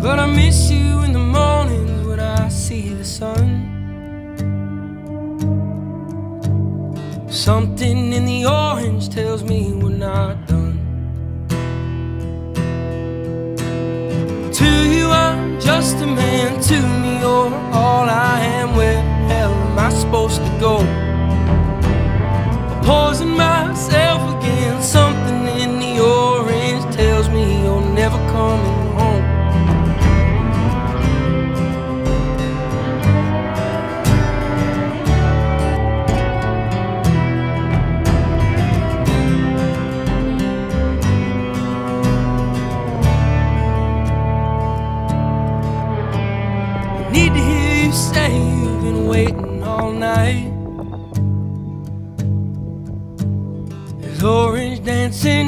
But I miss you in the mornings when I see the sun. Something in the orange tells me we're not done. To you I'm just a man, to me you're all I am. Where the hell am I supposed to go? Poison myself again. Something in the orange tells me you're never coming home. Need to hear you say you've been waiting all night. There's orange dancing